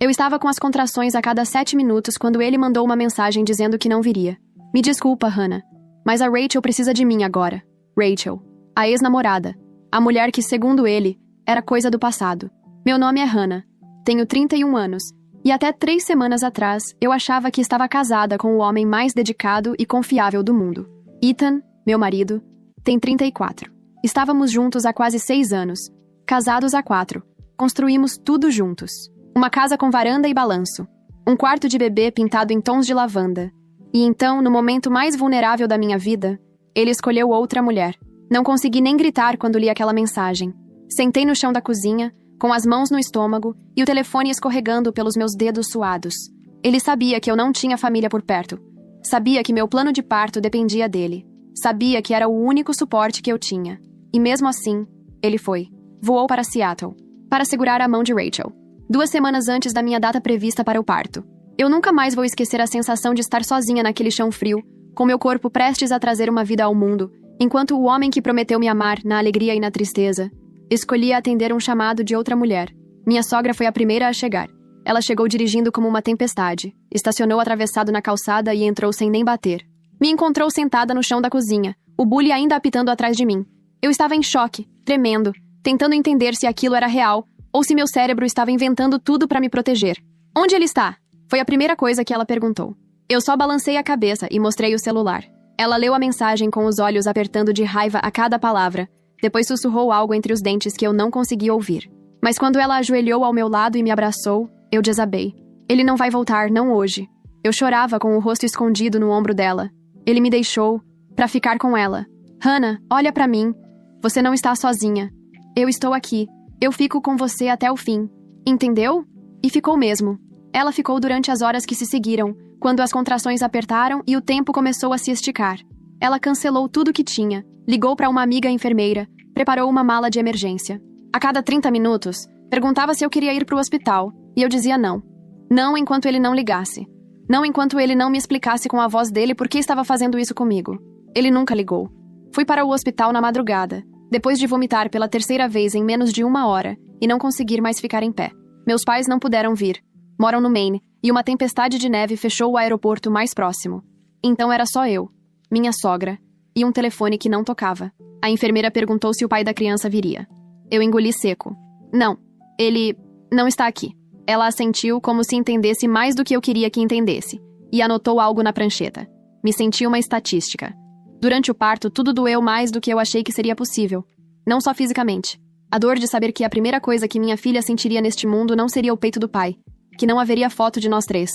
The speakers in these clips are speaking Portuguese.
Eu estava com as contrações a cada 7 minutos quando ele mandou uma mensagem dizendo que não viria. Me desculpa, Hannah, mas a Rachel precisa de mim agora. Rachel, a ex-namorada, a mulher que, segundo ele, era coisa do passado. Meu nome é Hannah, tenho 31 anos, e até 3 semanas atrás eu achava que estava casada com o homem mais dedicado e confiável do mundo. Ethan, meu marido, tem 34. Estávamos juntos há quase 6 anos, casados há 4. Construímos tudo juntos. Uma casa com varanda e balanço. Um quarto de bebê pintado em tons de lavanda. E então, no momento mais vulnerável da minha vida, ele escolheu outra mulher. Não consegui nem gritar quando li aquela mensagem. Sentei no chão da cozinha, com as mãos no estômago e o telefone escorregando pelos meus dedos suados. Ele sabia que eu não tinha família por perto. Sabia que meu plano de parto dependia dele. Sabia que era o único suporte que eu tinha. E mesmo assim, ele foi. Voou para Seattle, para segurar a mão de Rachel. 2 semanas antes da minha data prevista para o parto. Eu nunca mais vou esquecer a sensação de estar sozinha naquele chão frio, com meu corpo prestes a trazer uma vida ao mundo, enquanto o homem que prometeu me amar na alegria e na tristeza escolhia atender um chamado de outra mulher. Minha sogra foi a primeira a chegar. Ela chegou dirigindo como uma tempestade, estacionou atravessado na calçada e entrou sem nem bater. Me encontrou sentada no chão da cozinha, o bully ainda apitando atrás de mim. Eu estava em choque, tremendo, tentando entender se aquilo era real ou se meu cérebro estava inventando tudo para me proteger. Onde ele está? Foi a primeira coisa que ela perguntou. Eu só balancei a cabeça e mostrei o celular. Ela leu a mensagem com os olhos apertando de raiva a cada palavra, depois sussurrou algo entre os dentes que eu não consegui ouvir. Mas quando ela ajoelhou ao meu lado e me abraçou, eu desabei. Ele não vai voltar, não hoje. Eu chorava com o rosto escondido no ombro dela. Ele me deixou para ficar com ela. Hannah, olha para mim. Você não está sozinha. Eu estou aqui. Eu fico com você até o fim. Entendeu? E ficou mesmo. Ela ficou durante as horas que se seguiram, quando as contrações apertaram e o tempo começou a se esticar. Ela cancelou tudo que tinha, ligou para uma amiga enfermeira, preparou uma mala de emergência. A cada 30 minutos, perguntava se eu queria ir para o hospital, e eu dizia não. Não enquanto ele não ligasse. Não enquanto ele não me explicasse com a voz dele por que estava fazendo isso comigo. Ele nunca ligou. Fui para o hospital na madrugada, depois de vomitar pela 3ª vez em menos de 1 hora e não conseguir mais ficar em pé. Meus pais não puderam vir. Moram no Maine, e uma tempestade de neve fechou o aeroporto mais próximo. Então era só eu, minha sogra, e um telefone que não tocava. A enfermeira perguntou se o pai da criança viria. Eu engoli seco. Não, ele não está aqui. Ela assentiu como se entendesse mais do que eu queria que entendesse, e anotou algo na prancheta. Me senti uma estatística. Durante o parto, tudo doeu mais do que eu achei que seria possível. Não só fisicamente. A dor de saber que a primeira coisa que minha filha sentiria neste mundo não seria o peito do pai. Que não haveria foto de nós 3.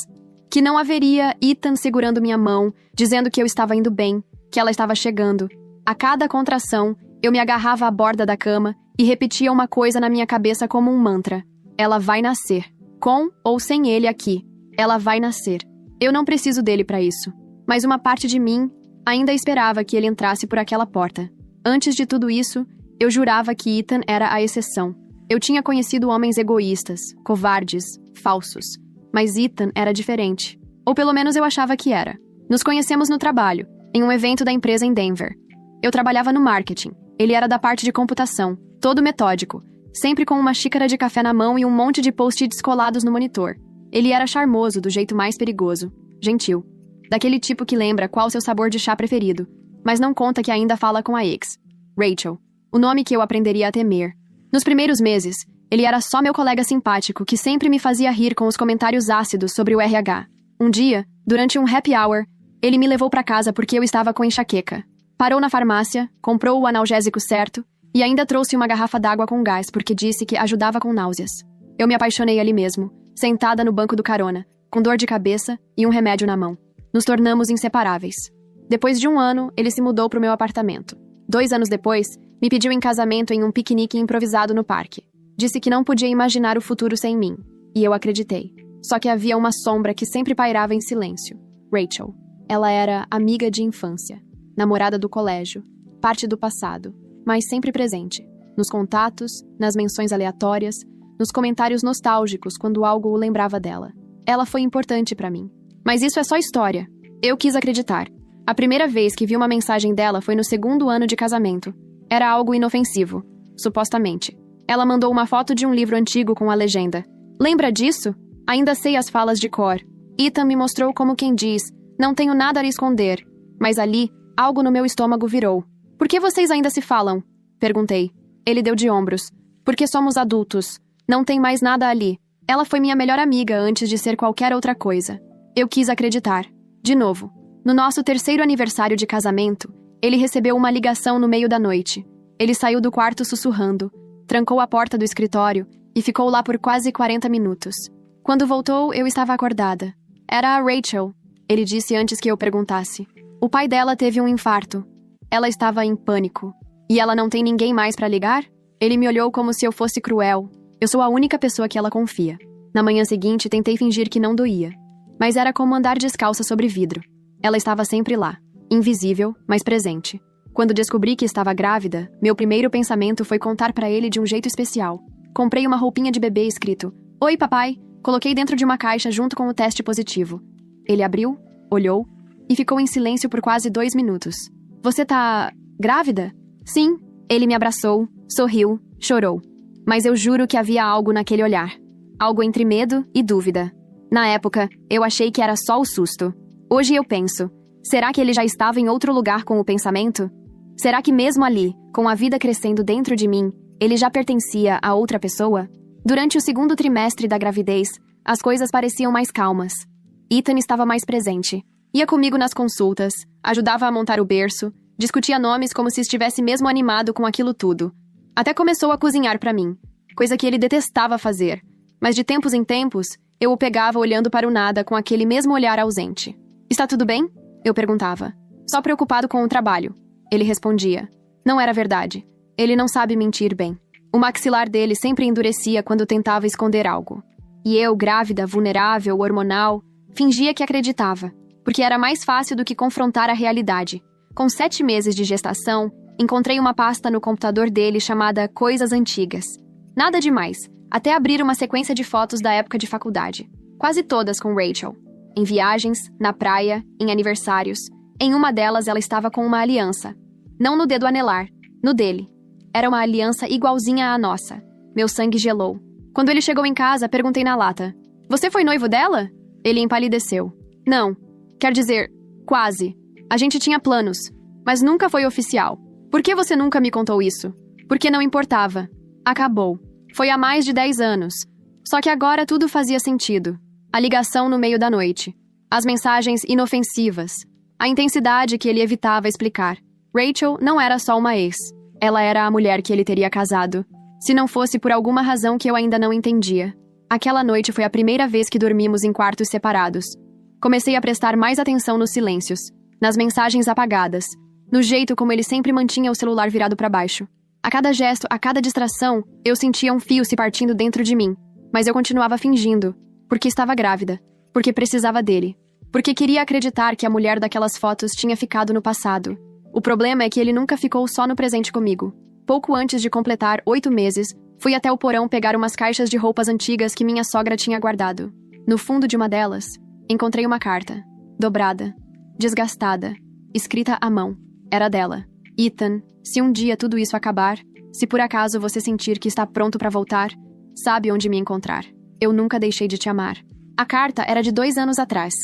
Que não haveria Ethan segurando minha mão, dizendo que eu estava indo bem, que ela estava chegando. A cada contração, eu me agarrava à borda da cama e repetia uma coisa na minha cabeça como um mantra. Ela vai nascer. Com ou sem ele aqui. Ela vai nascer. Eu não preciso dele para isso. Mas uma parte de mim ainda esperava que ele entrasse por aquela porta. Antes de tudo isso, eu jurava que Ethan era a exceção. Eu tinha conhecido homens egoístas, covardes, falsos. Mas Ethan era diferente. Ou pelo menos eu achava que era. Nos conhecemos no trabalho, em um evento da empresa em Denver. Eu trabalhava no marketing. Ele era da parte de computação, todo metódico, sempre com uma xícara de café na mão e um monte de post-its colados no monitor. Ele era charmoso do jeito mais perigoso, gentil. Daquele tipo que lembra qual seu sabor de chá preferido, mas não conta que ainda fala com a ex. Rachel, o nome que eu aprenderia a temer. Nos primeiros meses, ele era só meu colega simpático que sempre me fazia rir com os comentários ácidos sobre o RH. Um dia, durante um happy hour, ele me levou para casa porque eu estava com enxaqueca. Parou na farmácia, comprou o analgésico certo e ainda trouxe uma garrafa d'água com gás porque disse que ajudava com náuseas. Eu me apaixonei ali mesmo, sentada no banco do carona, com dor de cabeça e um remédio na mão. Nos tornamos inseparáveis. Depois de 1 ano, ele se mudou para o meu apartamento. 2 anos depois, me pediu em casamento em um piquenique improvisado no parque. Disse que não podia imaginar o futuro sem mim. E eu acreditei. Só que havia uma sombra que sempre pairava em silêncio. Rachel. Ela era amiga de infância. Namorada do colégio. Parte do passado. Mas sempre presente. Nos contatos, nas menções aleatórias, nos comentários nostálgicos quando algo o lembrava dela. Ela foi importante para mim. Mas isso é só história. Eu quis acreditar. A primeira vez que vi uma mensagem dela foi no 2º ano de casamento. Era algo inofensivo. Supostamente. Ela mandou uma foto de um livro antigo com a legenda: "Lembra disso?" Ainda sei as falas de cor. Ethan me mostrou como quem diz, não tenho nada a esconder. Mas ali, algo no meu estômago virou. Por que vocês ainda se falam? Perguntei. Ele deu de ombros. Porque somos adultos. Não tem mais nada ali. Ela foi minha melhor amiga antes de ser qualquer outra coisa. Eu quis acreditar. De novo. No nosso 3º aniversário de casamento, ele recebeu uma ligação no meio da noite. Ele saiu do quarto sussurrando, trancou a porta do escritório e ficou lá por quase 40 minutos. Quando voltou, eu estava acordada. Era a Rachel, ele disse antes que eu perguntasse. O pai dela teve um infarto. Ela estava em pânico. E ela não tem ninguém mais para ligar? Ele me olhou como se eu fosse cruel. Eu sou a única pessoa que ela confia. Na manhã seguinte, tentei fingir que não doía. Mas era como andar descalça sobre vidro. Ela estava sempre lá, invisível, mas presente. Quando descobri que estava grávida, meu primeiro pensamento foi contar para ele de um jeito especial. Comprei uma roupinha de bebê escrito "Oi, papai", coloquei dentro de uma caixa junto com o teste positivo. Ele abriu, olhou e ficou em silêncio por quase 2 minutos. Você tá grávida? Sim. Ele me abraçou, sorriu, chorou. Mas eu juro que havia algo naquele olhar. Algo entre medo e dúvida. Na época, eu achei que era só o susto. Hoje eu penso, será que ele já estava em outro lugar com o pensamento? Será que mesmo ali, com a vida crescendo dentro de mim, ele já pertencia a outra pessoa? Durante o 2º trimestre da gravidez, as coisas pareciam mais calmas. Ethan estava mais presente. Ia comigo nas consultas, ajudava a montar o berço, discutia nomes como se estivesse mesmo animado com aquilo tudo. Até começou a cozinhar para mim, coisa que ele detestava fazer. Mas de tempos em tempos, eu o pegava olhando para o nada com aquele mesmo olhar ausente. Está tudo bem? Eu perguntava. Só preocupado com o trabalho. Ele respondia. Não era verdade. Ele não sabe mentir bem. O maxilar dele sempre endurecia quando tentava esconder algo. E eu, grávida, vulnerável, hormonal, fingia que acreditava, porque era mais fácil do que confrontar a realidade. Com 7 meses de gestação, encontrei uma pasta no computador dele chamada Coisas Antigas. Nada demais, até abrir uma sequência de fotos da época de faculdade. Quase todas com Rachel. Em viagens, na praia, em aniversários. Em uma delas, ela estava com uma aliança. Não no dedo anelar, no dele. Era uma aliança igualzinha à nossa. Meu sangue gelou. Quando ele chegou em casa, perguntei na lata. Você foi noivo dela? Ele empalideceu. Não. Quer dizer, quase. A gente tinha planos, mas nunca foi oficial. Por que você nunca me contou isso? Porque não importava. Acabou. Foi há mais de 10 anos. Só que agora tudo fazia sentido. A ligação no meio da noite. As mensagens inofensivas. A intensidade que ele evitava explicar. Rachel não era só uma ex. Ela era a mulher que ele teria casado. Se não fosse por alguma razão que eu ainda não entendia. Aquela noite foi a primeira vez que dormimos em quartos separados. Comecei a prestar mais atenção nos silêncios, nas mensagens apagadas, no jeito como ele sempre mantinha o celular virado para baixo. A cada gesto, a cada distração, eu sentia um fio se partindo dentro de mim. Mas eu continuava fingindo. Porque estava grávida. Porque precisava dele. Porque queria acreditar que a mulher daquelas fotos tinha ficado no passado. O problema é que ele nunca ficou só no presente comigo. Pouco antes de completar 8 meses, fui até o porão pegar umas caixas de roupas antigas que minha sogra tinha guardado. No fundo de uma delas, encontrei uma carta. Dobrada. Desgastada. Escrita à mão. Era dela. Ethan, se um dia tudo isso acabar, se por acaso você sentir que está pronto para voltar, sabe onde me encontrar. Eu nunca deixei de te amar. A carta era de 2 anos atrás.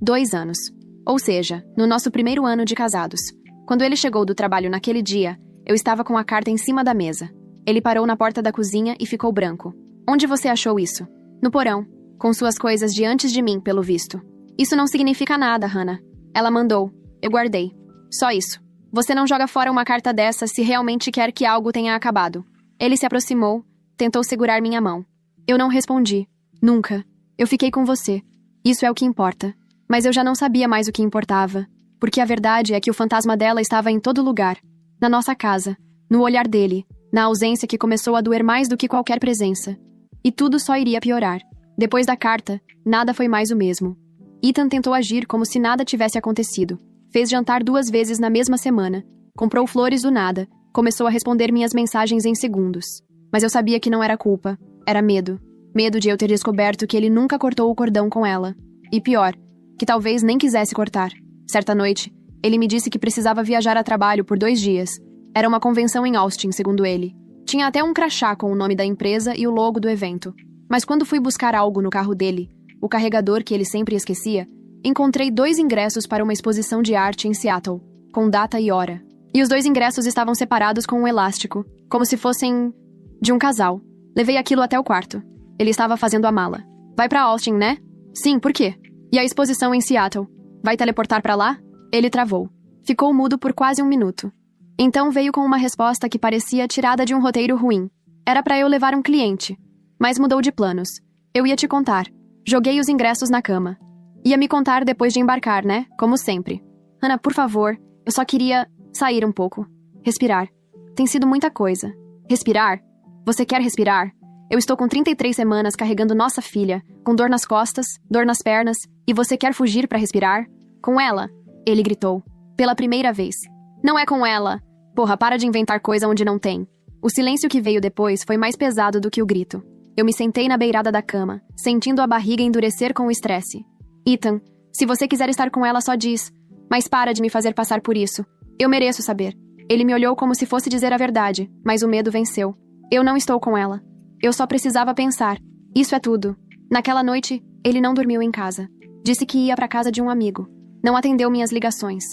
2 anos. Ou seja, no nosso primeiro ano de casados. Quando ele chegou do trabalho naquele dia, eu estava com a carta em cima da mesa. Ele parou na porta da cozinha e ficou branco. Onde você achou isso? No porão. Com suas coisas de antes de mim, pelo visto. Isso não significa nada, Hannah. Ela mandou. Eu guardei. Só isso. Você não joga fora uma carta dessa se realmente quer que algo tenha acabado. Ele se aproximou, tentou segurar minha mão. Eu não respondi. Nunca. Eu fiquei com você. Isso é o que importa. Mas eu já não sabia mais o que importava. Porque a verdade é que o fantasma dela estava em todo lugar. Na nossa casa. No olhar dele. Na ausência que começou a doer mais do que qualquer presença. E tudo só iria piorar. Depois da carta, nada foi mais o mesmo. Ethan tentou agir como se nada tivesse acontecido. Fez jantar 2 vezes na mesma semana. Comprou flores do nada. Começou a responder minhas mensagens em segundos. Mas eu sabia que não era culpa. Era medo. Medo de eu ter descoberto que ele nunca cortou o cordão com ela. E pior, que talvez nem quisesse cortar. Certa noite, ele me disse que precisava viajar a trabalho por 2 dias. Era uma convenção em Austin, segundo ele. Tinha até um crachá com o nome da empresa e o logo do evento. Mas quando fui buscar algo no carro dele, o carregador que ele sempre esquecia, encontrei 2 ingressos para uma exposição de arte em Seattle, com data e hora. E os 2 ingressos estavam separados com um elástico, como se fossem de um casal. Levei aquilo até o quarto. Ele estava fazendo a mala. Vai pra Austin, né? Sim, por quê? E a exposição em Seattle? Vai teleportar pra lá? Ele travou. Ficou mudo por quase 1 minuto. Então veio com uma resposta que parecia tirada de um roteiro ruim. Era pra eu levar um cliente. Mas mudou de planos. Eu ia te contar. Joguei os ingressos na cama. Ia me contar depois de embarcar, né? Como sempre. Hannah, por favor, eu só queria sair um pouco. Respirar. Tem sido muita coisa. Respirar? Você quer respirar? Eu estou com 33 semanas carregando nossa filha, com dor nas costas, dor nas pernas, e você quer fugir pra respirar? Com ela? Ele gritou. Pela primeira vez. Não é com ela. Porra, para de inventar coisa onde não tem. O silêncio que veio depois foi mais pesado do que o grito. Eu me sentei na beirada da cama, sentindo a barriga endurecer com o estresse. Ethan, se você quiser estar com ela, só diz. Mas para de me fazer passar por isso. Eu mereço saber. Ele me olhou como se fosse dizer a verdade, mas o medo venceu. Eu não estou com ela. Eu só precisava pensar. Isso é tudo. Naquela noite, ele não dormiu em casa. Disse que ia pra casa de um amigo. Não atendeu minhas ligações.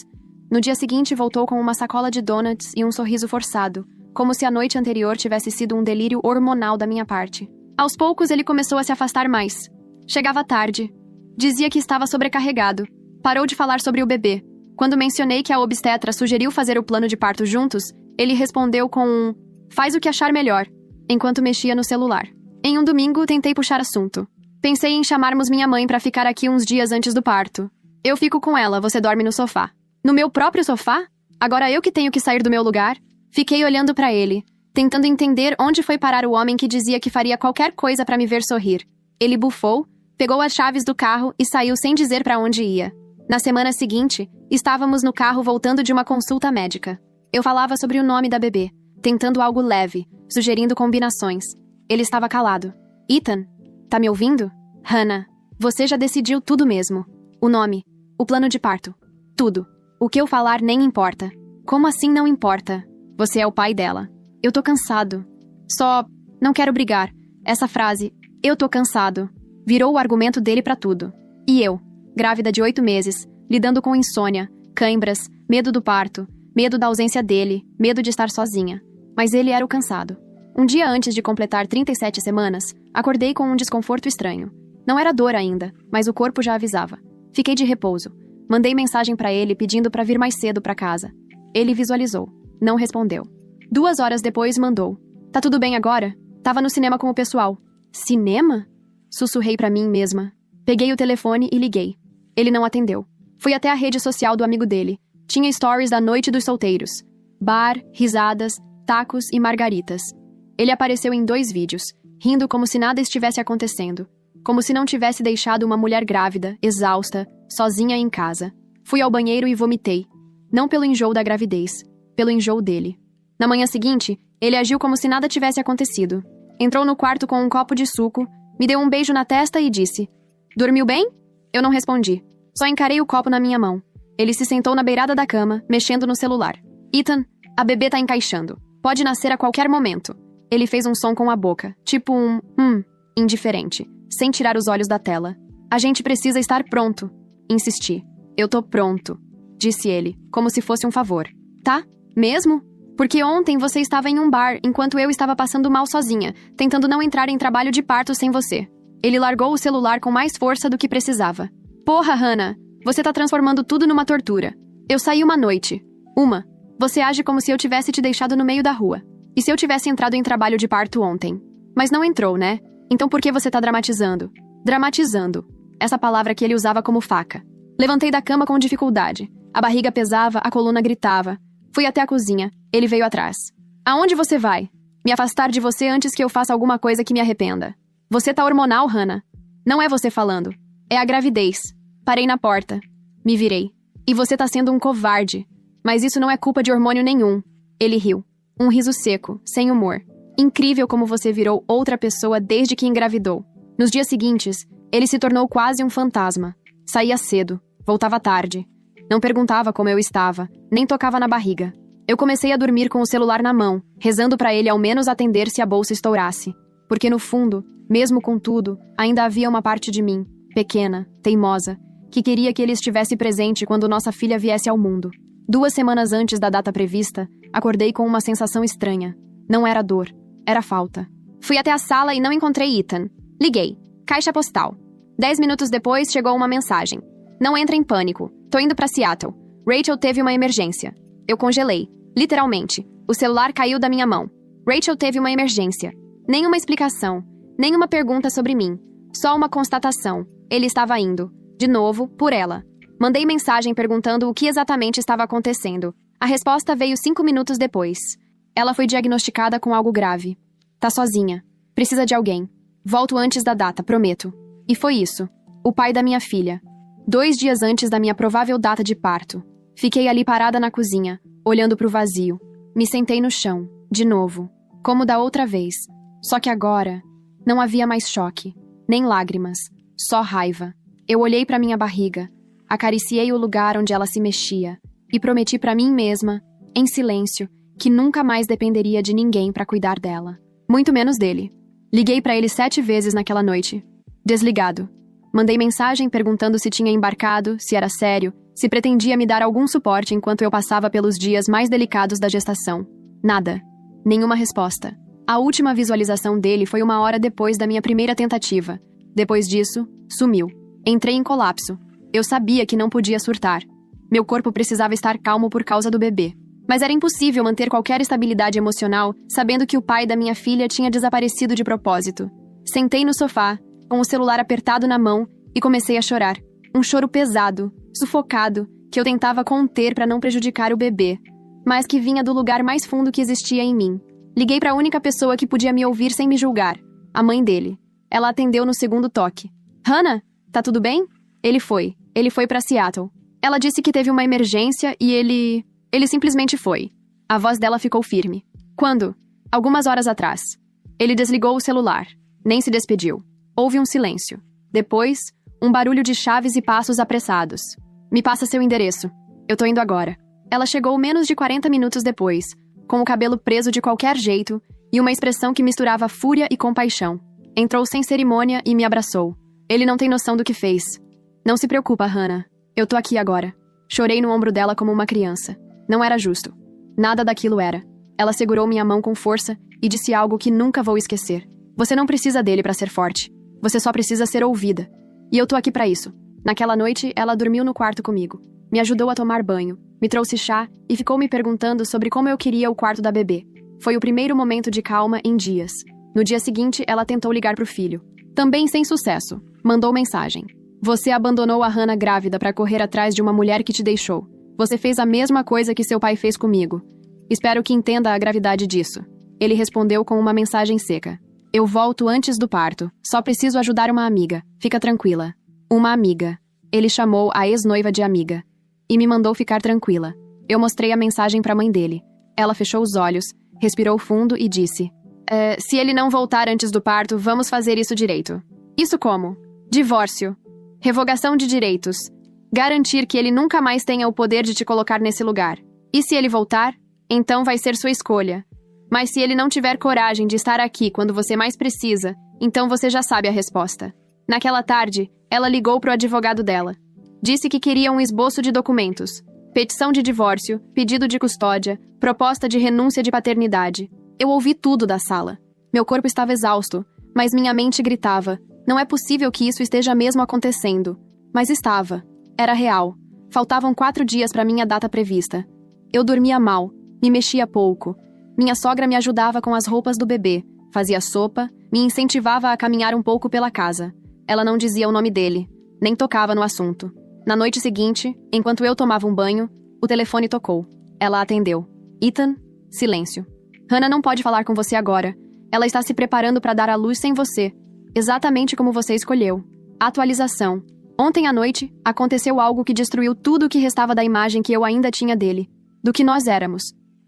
No dia seguinte, voltou com uma sacola de donuts e um sorriso forçado, como se a noite anterior tivesse sido um delírio hormonal da minha parte. Aos poucos, ele começou a se afastar mais. Chegava tarde. Dizia que estava sobrecarregado. Parou de falar sobre o bebê. Quando mencionei que a obstetra sugeriu fazer o plano de parto juntos, ele respondeu com um "faz o que achar melhor", enquanto mexia no celular. Em um domingo, tentei puxar assunto. Pensei em chamarmos minha mãe para ficar aqui uns dias antes do parto. Eu fico com ela, você dorme no sofá. No meu próprio sofá? Agora eu que tenho que sair do meu lugar? Fiquei olhando para ele, tentando entender onde foi parar o homem que dizia que faria qualquer coisa para me ver sorrir. Ele bufou, pegou as chaves do carro e saiu sem dizer para onde ia. Na semana seguinte, estávamos no carro voltando de uma consulta médica. Eu falava sobre o nome da bebê, tentando algo leve, sugerindo combinações. Ele estava calado. Ethan, tá me ouvindo? Hannah, você já decidiu tudo mesmo. O nome, o plano de parto, tudo. O que eu falar nem importa. Como assim não importa? Você é o pai dela. Eu tô cansado. Só, não quero brigar. Essa frase, eu tô cansado, virou o argumento dele pra tudo. E eu, grávida de 8 meses, lidando com insônia, cãibras, medo do parto, medo da ausência dele, medo de estar sozinha. Mas ele era o cansado. Um dia antes de completar 37 semanas, acordei com um desconforto estranho. Não era dor ainda, mas o corpo já avisava. Fiquei de repouso. Mandei mensagem pra ele pedindo pra vir mais cedo pra casa. Ele visualizou. Não respondeu. 2 horas depois mandou. Tá tudo bem agora? Tava no cinema com o pessoal. Cinema? Sussurrei pra mim mesma. Peguei o telefone e liguei. Ele não atendeu. Fui até a rede social do amigo dele. Tinha stories da noite dos solteiros. Bar, risadas, tacos e margaritas. Ele apareceu em 2 vídeos, rindo como se nada estivesse acontecendo. Como se não tivesse deixado uma mulher grávida, exausta, sozinha em casa. Fui ao banheiro e vomitei. Não pelo enjoo da gravidez, pelo enjoo dele. Na manhã seguinte, ele agiu como se nada tivesse acontecido. Entrou no quarto com um copo de suco, me deu um beijo na testa e disse: "Dormiu bem?" Eu não respondi. Só encarei o copo na minha mão. Ele se sentou na beirada da cama, mexendo no celular. "Ethan, a bebê tá encaixando. Pode nascer a qualquer momento." Ele fez um som com a boca, tipo um indiferente, sem tirar os olhos da tela. "A gente precisa estar pronto." Insisti. "Eu tô pronto", disse ele, como se fosse um favor. "Tá? Mesmo? Porque ontem você estava em um bar, enquanto eu estava passando mal sozinha, tentando não entrar em trabalho de parto sem você." Ele largou o celular com mais força do que precisava. "Porra, Hannah, você tá transformando tudo numa tortura. Eu saí uma noite. Você age como se eu tivesse te deixado no meio da rua. E se eu tivesse entrado em trabalho de parto ontem? Mas não entrou, né? Então por que você tá dramatizando?" Dramatizando. Essa palavra que ele usava como faca. Levantei da cama com dificuldade. A barriga pesava, a coluna gritava. Fui até a cozinha. Ele veio atrás. "Aonde você vai?" "Me afastar de você antes que eu faça alguma coisa que me arrependa." "Você tá hormonal, Hannah." "Não é você falando. É a gravidez." Parei na porta. Me virei. "E você tá sendo um covarde. Mas isso não é culpa de hormônio nenhum." Ele riu. Um riso seco, sem humor. "Incrível como você virou outra pessoa desde que engravidou." Nos dias seguintes, ele se tornou quase um fantasma. Saía cedo, voltava tarde. Não perguntava como eu estava, nem tocava na barriga. Eu comecei a dormir com o celular na mão, rezando pra ele ao menos atender se a bolsa estourasse. Porque no fundo, Mesmo com tudo, ainda havia uma parte de mim, pequena, teimosa, que queria que ele estivesse presente quando nossa filha viesse ao mundo. 2 semanas antes da data prevista, acordei com uma sensação estranha. Não era dor, era falta. Fui até a sala e não encontrei Ethan. Liguei. Caixa postal. 10 minutos depois, chegou uma mensagem. Não entra em pânico. Tô indo pra Seattle. Rachel teve uma emergência. Eu congelei. Literalmente. O celular caiu da minha mão. Rachel teve uma emergência. Nenhuma explicação. Nenhuma pergunta sobre mim. Só uma constatação. Ele estava indo. De novo, por ela. Mandei mensagem perguntando o que exatamente estava acontecendo. A resposta veio 5 minutos depois. Ela foi diagnosticada com algo grave. Tá sozinha. Precisa de alguém. Volto antes da data, prometo. E foi isso. O pai da minha filha. 2 dias antes da minha provável data de parto. Fiquei ali parada na cozinha, olhando pro vazio. Me sentei no chão, de novo. Como da outra vez. Só que agora, não havia mais choque. Nem lágrimas. Só raiva. Eu olhei pra minha barriga. Acariciei o lugar onde ela se mexia. E prometi pra mim mesma, em silêncio, que nunca mais dependeria de ninguém pra cuidar dela. Muito menos dele. Liguei pra ele 7 vezes naquela noite. Desligado. Mandei mensagem perguntando se tinha embarcado, se era sério, se pretendia me dar algum suporte enquanto eu passava pelos dias mais delicados da gestação. Nada. Nenhuma resposta. A última visualização dele foi 1 hora depois da minha primeira tentativa. Depois disso, sumiu. Entrei em colapso. Eu sabia que não podia surtar. Meu corpo precisava estar calmo por causa do bebê. Mas era impossível manter qualquer estabilidade emocional sabendo que o pai da minha filha tinha desaparecido de propósito. Sentei no sofá, com o celular apertado na mão, e comecei a chorar. Um choro pesado, sufocado, que eu tentava conter para não prejudicar o bebê, mas que vinha do lugar mais fundo que existia em mim. Liguei para a única pessoa que podia me ouvir sem me julgar, a mãe dele. Ela atendeu no segundo toque. Hannah, tá tudo bem? Ele foi para Seattle. Ela disse que teve uma emergência e ele simplesmente foi. A voz dela ficou firme. Quando? Algumas horas atrás. Ele desligou o celular. Nem se despediu. Houve um silêncio. Depois, um barulho de chaves e passos apressados. Me passa seu endereço. Eu tô indo agora. Ela chegou menos de 40 minutos depois, com o cabelo preso de qualquer jeito e uma expressão que misturava fúria e compaixão. Entrou sem cerimônia e me abraçou. Ele não tem noção do que fez. Não se preocupa, Hannah. Eu tô aqui agora. Chorei no ombro dela como uma criança. Não era justo. Nada daquilo era. Ela segurou minha mão com força e disse algo que nunca vou esquecer. Você não precisa dele pra ser forte. Você só precisa ser ouvida. E eu tô aqui pra isso. Naquela noite, ela dormiu no quarto comigo. Me ajudou a tomar banho, me trouxe chá e ficou me perguntando sobre como eu queria o quarto da bebê. Foi o primeiro momento de calma em dias. No dia seguinte, ela tentou ligar pro filho. Também sem sucesso. Mandou mensagem. Você abandonou a Hannah grávida pra correr atrás de uma mulher que te deixou. Você fez a mesma coisa que seu pai fez comigo. Espero que entenda a gravidade disso. Ele respondeu com uma mensagem seca. Eu volto antes do parto. Só preciso ajudar uma amiga. Fica tranquila. Uma amiga. Ele chamou a ex-noiva de amiga. E me mandou ficar tranquila. Eu mostrei a mensagem pra mãe dele. Ela fechou os olhos, respirou fundo e disse: se ele não voltar antes do parto, vamos fazer isso direito. Isso como? Divórcio. Revogação de direitos. Garantir que ele nunca mais tenha o poder de te colocar nesse lugar. E se ele voltar? Então vai ser sua escolha. Mas se ele não tiver coragem de estar aqui quando você mais precisa, então você já sabe a resposta. Naquela tarde, ela ligou pro advogado dela. Disse que queria um esboço de documentos. Petição de divórcio, pedido de custódia, proposta de renúncia de paternidade. Eu ouvi tudo da sala. Meu corpo estava exausto, mas minha mente gritava: não é possível que isso esteja mesmo acontecendo. Mas estava. Era real. Faltavam 4 dias para minha data prevista. Eu dormia mal, me mexia pouco. Minha sogra me ajudava com as roupas do bebê, fazia sopa, me incentivava a caminhar um pouco pela casa. Ela não dizia o nome dele, nem tocava no assunto. Na noite seguinte, enquanto eu tomava um banho, o telefone tocou. Ela atendeu. Ethan, silêncio. Hannah não pode falar com você agora. Ela está se preparando para dar à luz sem você. Exatamente como você escolheu. Atualização. Ontem à noite, aconteceu algo que destruiu tudo o que restava da imagem que eu ainda tinha dele. Do que nós éramos.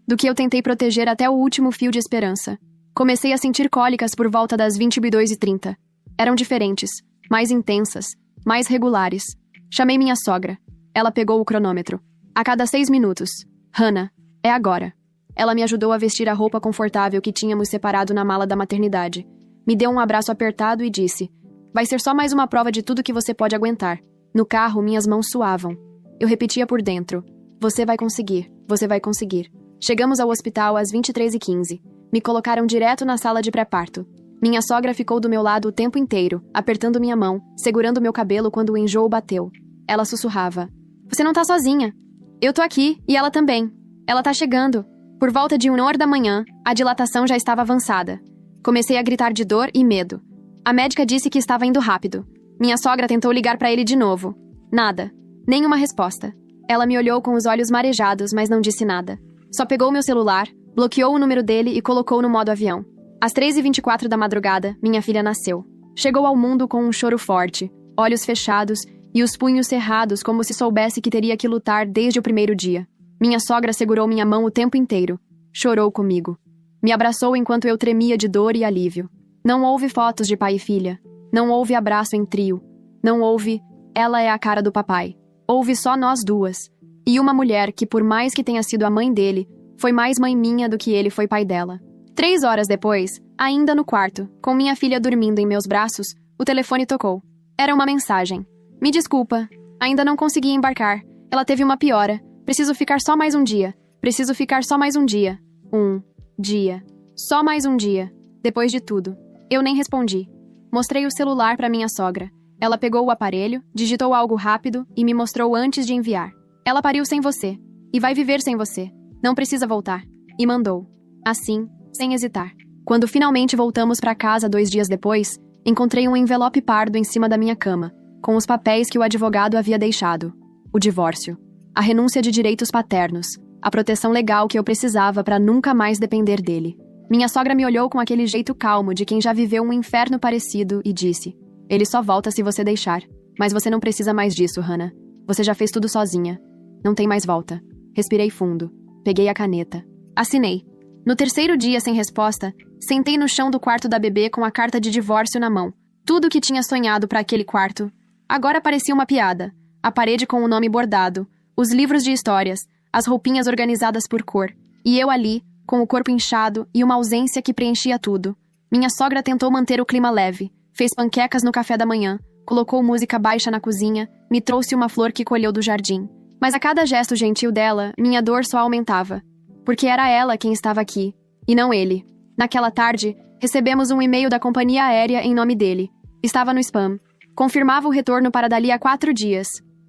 Do que eu tentei proteger até o último fio de esperança. Comecei a sentir cólicas por volta das 22h30. Eram diferentes, mais intensas, mais regulares. Chamei minha sogra. Ela pegou o cronômetro. A cada 6 minutos. Hannah, é agora. Ela me ajudou a vestir a roupa confortável que tínhamos separado na mala da maternidade. Me deu um abraço apertado e disse: vai ser só mais uma prova de tudo que você pode aguentar. No carro, minhas mãos suavam. Eu repetia por dentro: você vai conseguir, você vai conseguir. Chegamos ao hospital às 23h15. Me colocaram direto na sala de pré-parto. Minha sogra ficou do meu lado o tempo inteiro, apertando minha mão, segurando meu cabelo quando o enjoo bateu. Ela sussurrava: você não tá sozinha. Eu tô aqui, e ela também. Ela tá chegando. Por volta de 1h da manhã, a dilatação já estava avançada. Comecei a gritar de dor e medo. A médica disse que estava indo rápido. Minha sogra tentou ligar para ele de novo. Nada. Nenhuma resposta. Ela me olhou com os olhos marejados, mas não disse nada. Só pegou meu celular, bloqueou o número dele e colocou no modo avião. Às 3h24 da madrugada, minha filha nasceu. Chegou ao mundo com um choro forte, olhos fechados e os punhos cerrados como se soubesse que teria que lutar desde o primeiro dia. Minha sogra segurou minha mão o tempo inteiro. Chorou comigo. Me abraçou enquanto eu tremia de dor e alívio. Não houve fotos de pai e filha. Não houve abraço em trio. Não houve "ela é a cara do papai". Houve só nós duas. E uma mulher que, por mais que tenha sido a mãe dele, foi mais mãe minha do que ele foi pai dela. 3 horas depois, ainda no quarto, com minha filha dormindo em meus braços, o telefone tocou. Era uma mensagem. Me desculpa. Ainda não consegui embarcar. Ela teve uma piora. Preciso ficar só mais um dia. Preciso ficar só mais um dia. Um dia. Só mais um dia. Depois de tudo. Eu nem respondi. Mostrei o celular para minha sogra. Ela pegou o aparelho, digitou algo rápido e me mostrou antes de enviar. Ela pariu sem você. E vai viver sem você. Não precisa voltar. E mandou. Assim, sem hesitar. Quando finalmente voltamos para casa 2 dias depois, encontrei um envelope pardo em cima da minha cama, com os papéis que o advogado havia deixado. O divórcio. A renúncia de direitos paternos. A proteção legal que eu precisava para nunca mais depender dele. Minha sogra me olhou com aquele jeito calmo de quem já viveu um inferno parecido e disse: ele só volta se você deixar. Mas você não precisa mais disso, Hannah. Você já fez tudo sozinha. Não tem mais volta. Respirei fundo. Peguei a caneta. Assinei. No 3º dia sem resposta, sentei no chão do quarto da bebê com a carta de divórcio na mão. Tudo o que tinha sonhado para aquele quarto. Agora parecia uma piada. A parede com o nome bordado, os livros de histórias, as roupinhas organizadas por cor. E eu ali, com o corpo inchado e uma ausência que preenchia tudo. Minha sogra tentou manter o clima leve, fez panquecas no café da manhã, colocou música baixa na cozinha, me trouxe uma flor que colheu do jardim. Mas a cada gesto gentil dela, minha dor só aumentava. Porque era ela quem estava aqui, e não ele. Naquela tarde, recebemos um e-mail da companhia aérea em nome dele. Estava no spam. Confirmava o retorno para dali a 4 dias.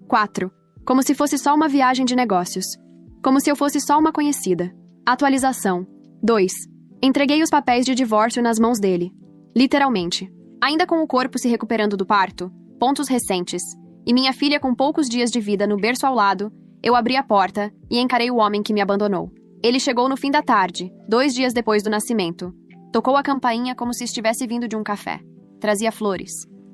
4. Como se fosse só uma viagem de negócios. Como se eu fosse só uma conhecida. Atualização. 2. Entreguei os papéis de divórcio nas mãos dele. Literalmente. Ainda com o corpo se recuperando do parto, pontos recentes, e minha filha com poucos dias de vida no berço ao lado, eu abri a porta e encarei o homem que me abandonou. Ele chegou no fim da tarde, 2 dias depois do nascimento. Tocou a campainha como se estivesse vindo de um café. Trazia flores,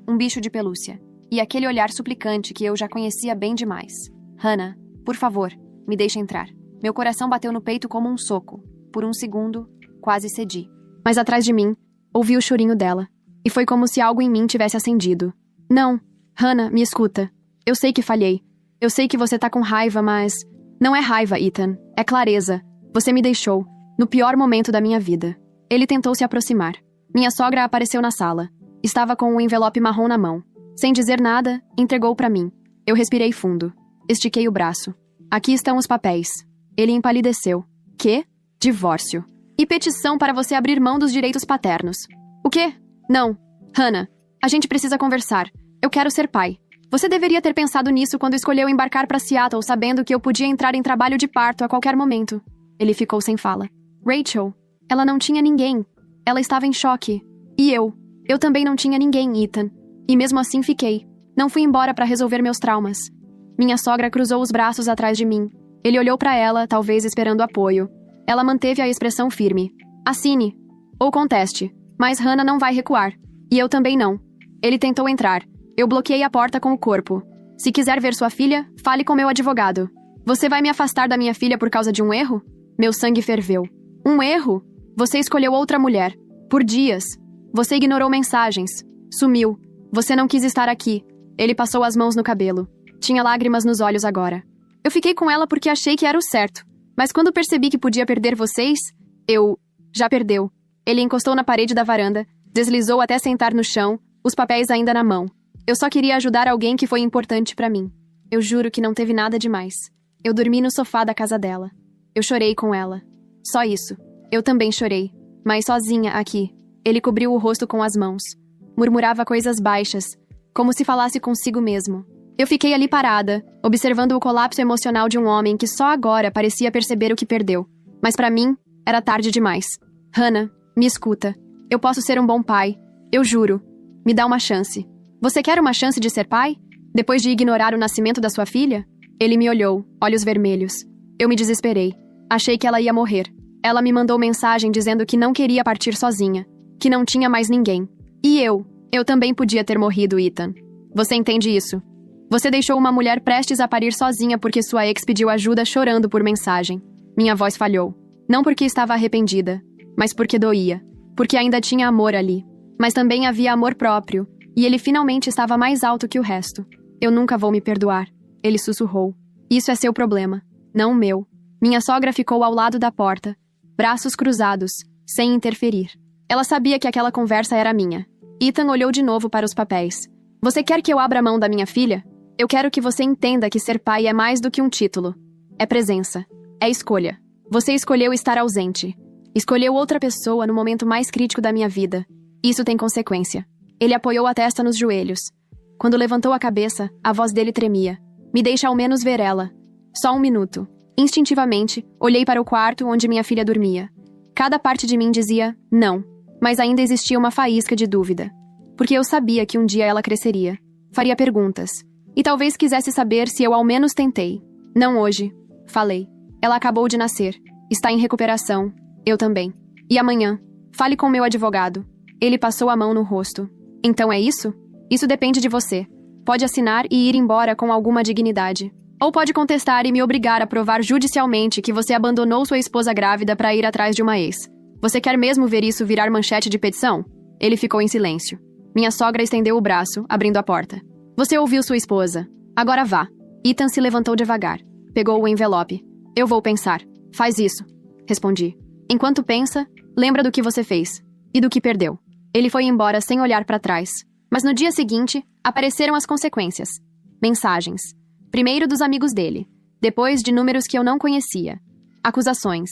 um bicho de pelúcia, e aquele olhar suplicante que eu já conhecia bem demais. Hannah, por favor, me deixe entrar. Meu coração bateu no peito como um soco. Por um segundo, quase cedi. Mas atrás de mim, ouvi o chorinho dela. E foi como se algo em mim tivesse acendido. Não, Hannah, me escuta. Eu sei que falhei. Eu sei que você tá com raiva, mas... Não é raiva, Ethan. É clareza. Você me deixou, no pior momento da minha vida. Ele tentou se aproximar. Minha sogra apareceu na sala. Estava com um envelope marrom na mão. Sem dizer nada, entregou para mim. Eu respirei fundo. Estiquei o braço. Aqui estão os papéis. Ele empalideceu. Quê? Divórcio. E petição para você abrir mão dos direitos paternos. O quê? Não. Hannah, a gente precisa conversar. Eu quero ser pai. Você deveria ter pensado nisso quando escolheu embarcar para Seattle sabendo que eu podia entrar em trabalho de parto a qualquer momento. Ele ficou sem fala. Rachel. Ela não tinha ninguém. Ela estava em choque. E eu. Eu também não tinha ninguém, Ethan. E mesmo assim fiquei. Não fui embora para resolver meus traumas. Minha sogra cruzou os braços atrás de mim. Ele olhou para ela, talvez esperando apoio. Ela manteve a expressão firme. Assine. Ou conteste. Mas Hannah não vai recuar. E eu também não. Ele tentou entrar. Eu bloqueei a porta com o corpo. Se quiser ver sua filha, fale com meu advogado. Você vai me afastar da minha filha por causa de um erro? Meu sangue ferveu. Um erro? Você escolheu outra mulher. Por dias. Você ignorou mensagens. Sumiu. Você não quis estar aqui. Ele passou as mãos no cabelo. Tinha lágrimas nos olhos agora. Eu fiquei com ela porque achei que era o certo. Mas quando percebi que podia perder vocês, eu... Já perdeu. Ele encostou na parede da varanda, Deslizou até sentar no chão, os papéis ainda na mão. Eu só queria ajudar alguém que foi importante pra mim. Eu juro que não teve nada demais. Eu dormi no sofá da casa dela. Eu chorei com ela. Só isso. Eu também chorei. Mas sozinha aqui. Ele cobriu o rosto com as mãos. Murmurava coisas baixas, como se falasse consigo mesmo. Eu fiquei ali parada, observando o colapso emocional de um homem que só agora parecia perceber o que perdeu. Mas pra mim, era tarde demais. Hannah, me escuta. Eu posso ser um bom pai. Eu juro. Me dá uma chance. Você quer uma chance de ser pai? Depois de ignorar o nascimento da sua filha? Ele me olhou, olhos vermelhos. Eu me desesperei. Achei que ela ia morrer. Ela me mandou mensagem dizendo que não queria partir sozinha, que não tinha mais ninguém. E eu também podia ter morrido, Ethan. Você entende isso? Você deixou uma mulher prestes a parir sozinha porque sua ex pediu ajuda chorando por mensagem. Minha voz falhou. Não porque estava arrependida, mas porque doía. Porque ainda tinha amor ali. Mas também havia amor próprio, e ele finalmente estava mais alto que o resto. Eu nunca vou me perdoar. Ele sussurrou. Isso é seu problema, não o meu. Minha sogra ficou ao lado da porta, braços cruzados, sem interferir. Ela sabia que aquela conversa era minha. Ethan olhou de novo para os papéis. Você quer que eu abra mão da minha filha? Eu quero que você entenda que ser pai é mais do que um título. É presença. É escolha. Você escolheu estar ausente. Escolheu outra pessoa no momento mais crítico da minha vida. Isso tem consequência. Ele apoiou a testa nos joelhos. Quando levantou a cabeça, a voz dele tremia. Me deixa ao menos ver ela. Só um minuto. Instintivamente, olhei para o quarto onde minha filha dormia. Cada parte de mim dizia não, mas ainda existia uma faísca de dúvida. Porque eu sabia que um dia ela cresceria. Faria perguntas. E talvez quisesse saber se eu ao menos tentei. Não hoje. Falei. Ela acabou de nascer. Está em recuperação. Eu também. E amanhã? Fale com meu advogado. Ele passou a mão no rosto. Então é isso? Isso depende de você. Pode assinar e ir embora com alguma dignidade. Ou pode contestar e me obrigar a provar judicialmente que você abandonou sua esposa grávida para ir atrás de uma ex. Você quer mesmo ver isso virar manchete de petição? Ele ficou em silêncio. Minha sogra estendeu o braço, abrindo a porta. Você ouviu sua esposa. Agora vá. Ethan se levantou devagar. Pegou o envelope. Eu vou pensar. Faz isso. Respondi. Enquanto pensa, lembra do que você fez. E do que perdeu. Ele foi embora sem olhar para trás. Mas no dia seguinte, apareceram as consequências. Mensagens. Primeiro dos amigos dele. Depois de números que eu não conhecia. Acusações.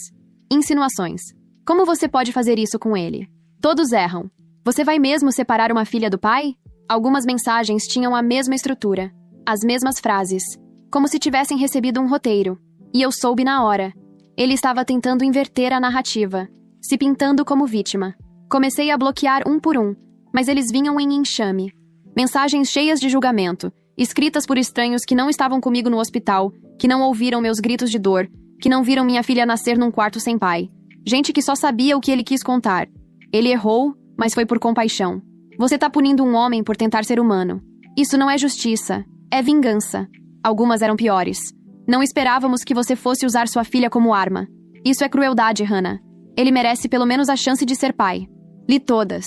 Insinuações. Como você pode fazer isso com ele? Todos erram. Você vai mesmo separar uma filha do pai? Algumas mensagens tinham a mesma estrutura. As mesmas frases. Como se tivessem recebido um roteiro. E eu soube na hora. Ele estava tentando inverter a narrativa. Se pintando como vítima. Comecei a bloquear um por um. Mas eles vinham em enxame. Mensagens cheias de julgamento. Escritas por estranhos que não estavam comigo no hospital. Que não ouviram meus gritos de dor. Que não viram minha filha nascer num quarto sem pai. Gente que só sabia o que ele quis contar. Ele errou, mas foi por compaixão. Você tá punindo um homem por tentar ser humano. Isso não é justiça. É vingança. Algumas eram piores. Não esperávamos que você fosse usar sua filha como arma. Isso é crueldade, Hannah. Ele merece pelo menos a chance de ser pai. Li todas.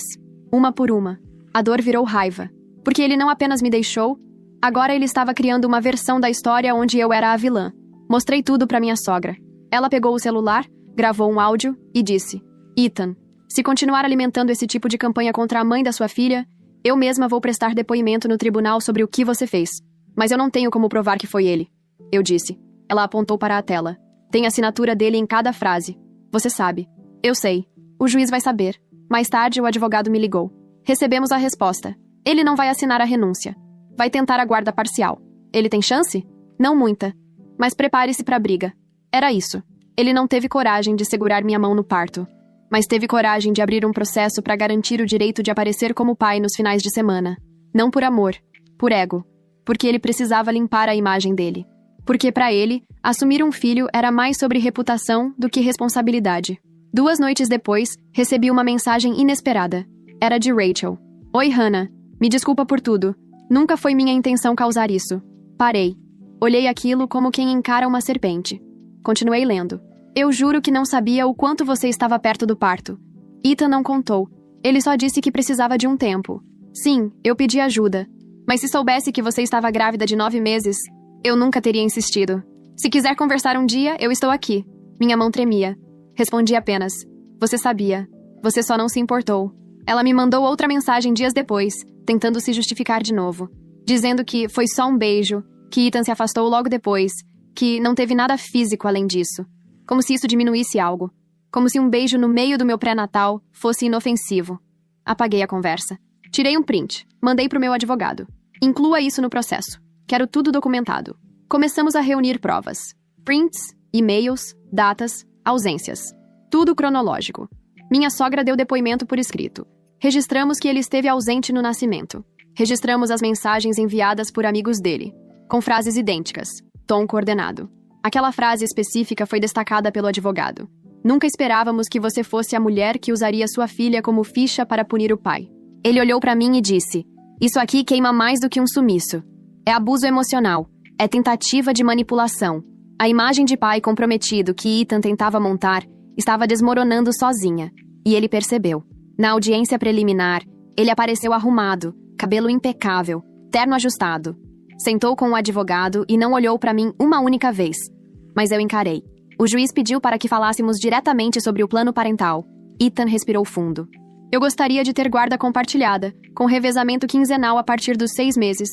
Uma por uma. A dor virou raiva. Porque ele não apenas me deixou, agora ele estava criando uma versão da história onde eu era a vilã. Mostrei tudo pra minha sogra. Ela pegou o celular, gravou um áudio e disse: Ethan, se continuar alimentando esse tipo de campanha contra a mãe da sua filha, eu mesma vou prestar depoimento no tribunal sobre o que você fez. Mas eu não tenho como provar que foi ele. Eu disse. Ela apontou para a tela. Tem a assinatura dele em cada frase. Você sabe. Eu sei. O juiz vai saber. Mais tarde, o advogado me ligou. Recebemos a resposta. Ele não vai assinar a renúncia. Vai tentar a guarda parcial. Ele tem chance? Não muita. Mas prepare-se para a briga. Era isso. Ele não teve coragem de segurar minha mão no parto. Mas teve coragem de abrir um processo para garantir o direito de aparecer como pai nos finais de semana. Não por amor. Por ego. Porque ele precisava limpar a imagem dele. Porque para ele, assumir um filho era mais sobre reputação do que responsabilidade. 2 noites depois, recebi uma mensagem inesperada. Era de Rachel. Oi, Hannah. Me desculpa por tudo. Nunca foi minha intenção causar isso. Parei. Olhei aquilo como quem encara uma serpente. Continuei lendo. Eu juro que não sabia o quanto você estava perto do parto. Ethan não contou. Ele só disse que precisava de um tempo. Sim, eu pedi ajuda. Mas se soubesse que você estava grávida de 9 meses, eu nunca teria insistido. Se quiser conversar um dia, eu estou aqui. Minha mão tremia. Respondi apenas. Você sabia. Você só não se importou. Ela me mandou outra mensagem dias depois, tentando se justificar de novo, dizendo que foi só um beijo, que Ethan se afastou logo depois, que não teve nada físico além disso, como se isso diminuísse algo, como se um beijo no meio do meu pré-natal fosse inofensivo. Apaguei a conversa. Tirei um print, mandei pro meu advogado. Inclua isso no processo. Quero tudo documentado. Começamos a reunir provas. Prints, e-mails, datas, ausências. Tudo cronológico. Minha sogra deu depoimento por escrito. Registramos que ele esteve ausente no nascimento. Registramos as mensagens enviadas por amigos dele, com frases idênticas, tom coordenado. Aquela frase específica foi destacada pelo advogado. Nunca esperávamos que você fosse a mulher que usaria sua filha como ficha para punir o pai. Ele olhou para mim e disse: isso aqui queima mais do que um sumiço. É abuso emocional. É tentativa de manipulação. A imagem de pai comprometido que Ethan tentava montar estava desmoronando sozinha. E ele percebeu. Na audiência preliminar, ele apareceu arrumado, cabelo impecável, terno ajustado. Sentou com o advogado e não olhou para mim uma única vez. Mas eu encarei. O juiz pediu para que falássemos diretamente sobre o plano parental. Ethan respirou fundo. Eu gostaria de ter guarda compartilhada, com revezamento quinzenal a partir dos 6 meses.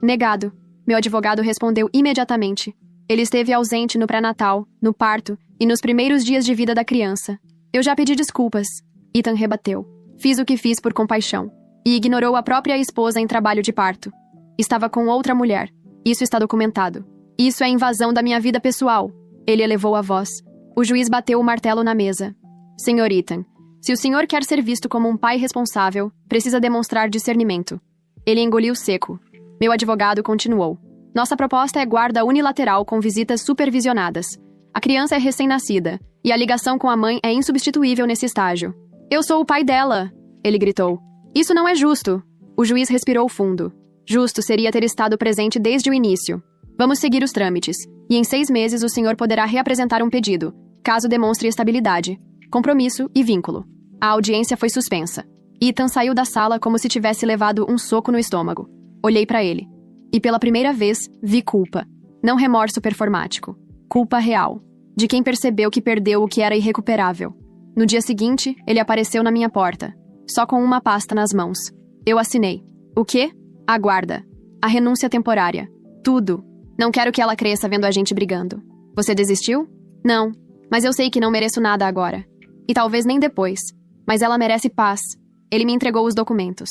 Negado. Meu advogado respondeu imediatamente. Ele esteve ausente no pré-natal, no parto e nos primeiros dias de vida da criança. Eu já pedi desculpas. Ethan rebateu. Fiz o que fiz por compaixão. E ignorou a própria esposa em trabalho de parto. Estava com outra mulher. Isso está documentado. Isso é invasão da minha vida pessoal. Ele elevou a voz. O juiz bateu o martelo na mesa. Senhor Ethan, se o senhor quer ser visto como um pai responsável, precisa demonstrar discernimento. Ele engoliu seco. Meu advogado continuou. Nossa proposta é guarda unilateral com visitas supervisionadas. A criança é recém-nascida, e a ligação com a mãe é insubstituível nesse estágio. Eu sou o pai dela, ele gritou. Isso não é justo. O juiz respirou fundo. Justo seria ter estado presente desde o início. Vamos seguir os trâmites, e em 6 meses o senhor poderá reapresentar um pedido, caso demonstre estabilidade, compromisso e vínculo. A audiência foi suspensa. Ethan saiu da sala como se tivesse levado um soco no estômago. Olhei para ele. E pela primeira vez, vi culpa. Não remorso performático. Culpa real. De quem percebeu que perdeu o que era irrecuperável. No dia seguinte, ele apareceu na minha porta. Só com uma pasta nas mãos. Eu assinei. O quê? A guarda. A renúncia temporária. Tudo. Não quero que ela cresça vendo a gente brigando. Você desistiu? Não. Mas eu sei que não mereço nada agora. E talvez nem depois. Mas ela merece paz. Ele me entregou os documentos.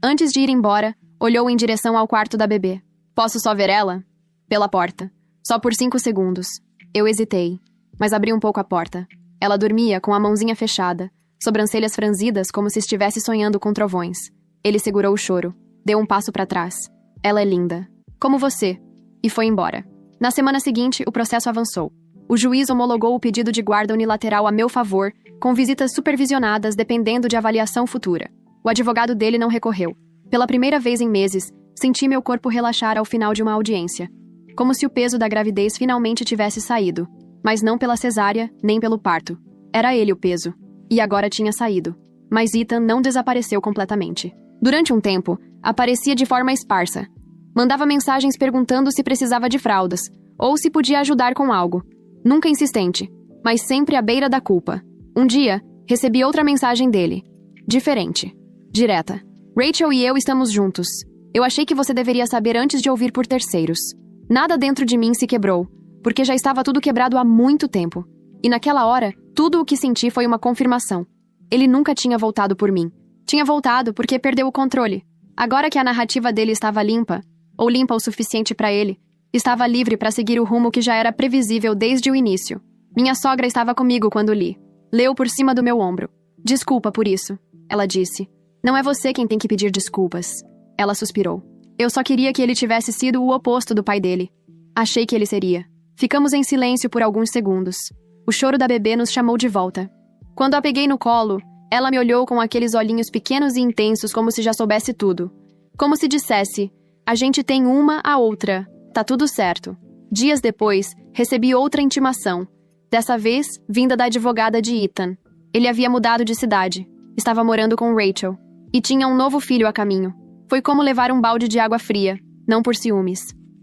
Antes de ir embora, olhou em direção ao quarto da bebê. Posso só ver ela? Pela porta. Só por 5 segundos. Eu hesitei, mas abri um pouco a porta. Ela dormia com a mãozinha fechada, sobrancelhas franzidas como se estivesse sonhando com trovões. Ele segurou o choro. Deu um passo para trás. Ela é linda. Como você. E foi embora. Na semana seguinte, o processo avançou. O juiz homologou o pedido de guarda unilateral a meu favor, com visitas supervisionadas dependendo de avaliação futura. O advogado dele não recorreu. Pela primeira vez em meses, senti meu corpo relaxar ao final de uma audiência. Como se o peso da gravidez finalmente tivesse saído. Mas não pela cesárea, nem pelo parto. Era ele o peso. E agora tinha saído. Mas Ethan não desapareceu completamente. Durante um tempo, aparecia de forma esparsa. Mandava mensagens perguntando se precisava de fraldas, ou se podia ajudar com algo. Nunca insistente, mas sempre à beira da culpa. Um dia, recebi outra mensagem dele. Diferente. Direta. Rachel e eu estamos juntos. Eu achei que você deveria saber antes de ouvir por terceiros. Nada dentro de mim se quebrou, porque já estava tudo quebrado há muito tempo. E naquela hora, tudo o que senti foi uma confirmação. Ele nunca tinha voltado por mim. Tinha voltado porque perdeu o controle. Agora que a narrativa dele estava limpa, ou limpa o suficiente para ele, estava livre para seguir o rumo que já era previsível desde o início. Minha sogra estava comigo quando li. Leu por cima do meu ombro. Desculpa por isso, ela disse. Não é você quem tem que pedir desculpas. Ela suspirou. Eu só queria que ele tivesse sido o oposto do pai dele. Achei que ele seria. Ficamos em silêncio por alguns segundos. O choro da bebê nos chamou de volta. Quando a peguei no colo, ela me olhou com aqueles olhinhos pequenos e intensos como se já soubesse tudo. Como se dissesse, a gente tem uma a outra. Tá tudo certo. Dias depois, recebi outra intimação. Dessa vez, vinda da advogada de Ethan. Ele havia mudado de cidade. Estava morando com Rachel. E tinha um novo filho a caminho. Foi como levar um balde de água fria, não por ciúmes.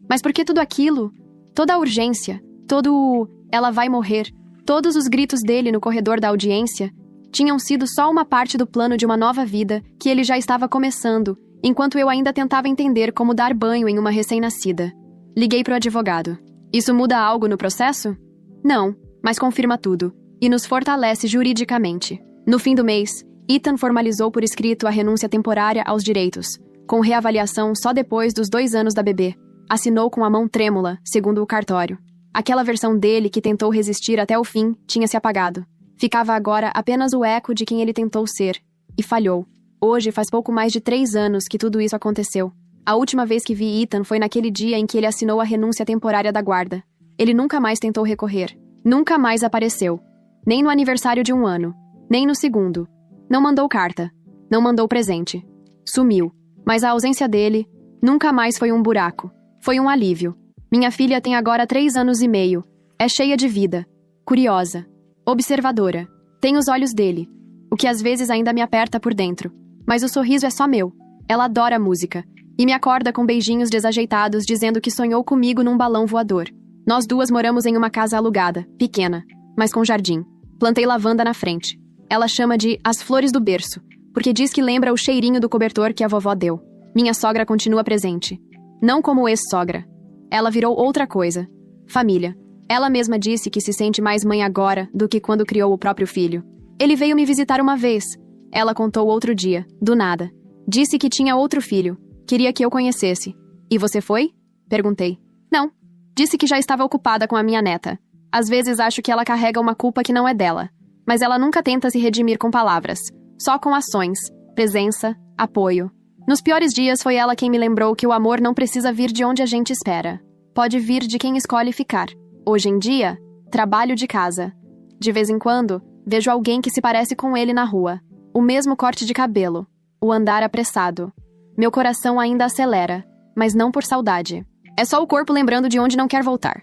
Mas por que tudo aquilo? Toda a urgência, todo o "ela vai morrer", todos os gritos dele no corredor da audiência, tinham sido só uma parte do plano de uma nova vida que ele já estava começando, enquanto eu ainda tentava entender como dar banho em uma recém-nascida. Liguei pro advogado. Isso muda algo no processo? Não, mas confirma tudo, e nos fortalece juridicamente. No fim do mês, Ethan formalizou por escrito a renúncia temporária aos direitos, com reavaliação só depois dos 2 anos da bebê. Assinou com a mão trêmula, segundo o cartório. Aquela versão dele que tentou resistir até o fim tinha se apagado. Ficava agora apenas o eco de quem ele tentou ser. E falhou. Hoje faz pouco mais de 3 anos que tudo isso aconteceu. A última vez que vi Ethan foi naquele dia em que ele assinou a renúncia temporária da guarda. Ele nunca mais tentou recorrer. Nunca mais apareceu. Nem no aniversário de 1 ano. Nem no segundo. Não mandou carta. Não mandou presente. Sumiu. Mas a ausência dele nunca mais foi um buraco. Foi um alívio. Minha filha tem agora 3 anos e meio. É cheia de vida. Curiosa. Observadora. Tem os olhos dele. O que às vezes ainda me aperta por dentro. Mas o sorriso é só meu. Ela adora música. E me acorda com beijinhos desajeitados dizendo que sonhou comigo num balão voador. Nós 2 moramos em uma casa alugada, pequena, mas com jardim. Plantei lavanda na frente. Ela chama de as flores do berço, porque diz que lembra o cheirinho do cobertor que a vovó deu. Minha sogra continua presente. Não como ex-sogra. Ela virou outra coisa. Família. Ela mesma disse que se sente mais mãe agora do que quando criou o próprio filho. Ele veio me visitar uma vez. Ela contou outro dia, do nada. Disse que tinha outro filho. Queria que eu conhecesse. E você foi? Perguntei. Não. Disse que já estava ocupada com a minha neta. Às vezes acho que ela carrega uma culpa que não é dela. Mas ela nunca tenta se redimir com palavras. Só com ações, presença, apoio. Nos piores dias foi ela quem me lembrou que o amor não precisa vir de onde a gente espera. Pode vir de quem escolhe ficar. Hoje em dia, trabalho de casa. De vez em quando, vejo alguém que se parece com ele na rua. O mesmo corte de cabelo. O andar apressado. Meu coração ainda acelera, mas não por saudade. É só o corpo lembrando de onde não quer voltar.